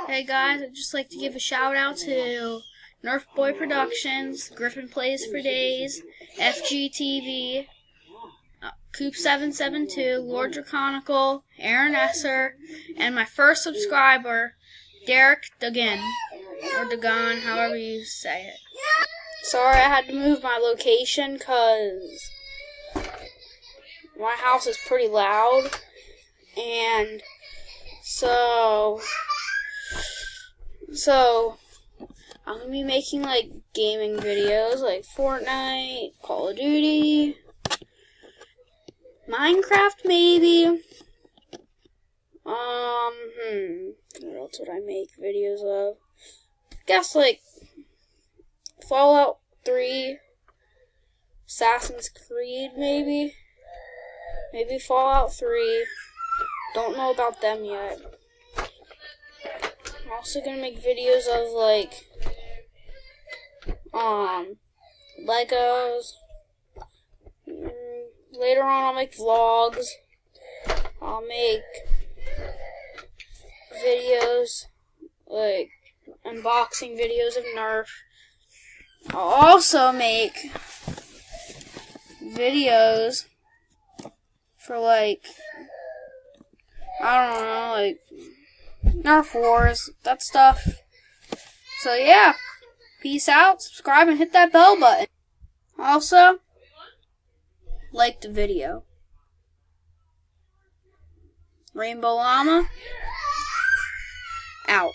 Hey guys, I'd just like to give a shout out to Nerf Boy Productions, Griffin Plays for Days, FGTV, Coop772, Lord Draconical, Aaron Esser, and my first subscriber, Derek Dugan, or Dugan, however you say it. Sorry I had to move my location because my house is pretty loud, and so I'm going to be making like gaming videos like Fortnite, Call of Duty, Minecraft maybe. What else would I make videos of? I guess like Fallout 3, Assassin's Creed maybe. Maybe Fallout 3. Don't know about them yet. I'm also gonna make videos of like Legos. Later on I'll make vlogs. I'll make videos like unboxing videos of Nerf. I'll also make videos for like, I don't know, like Nerf Wars, that stuff. So yeah, peace out, subscribe, and hit that bell button. Also, like the video. Rainbow Llama, out.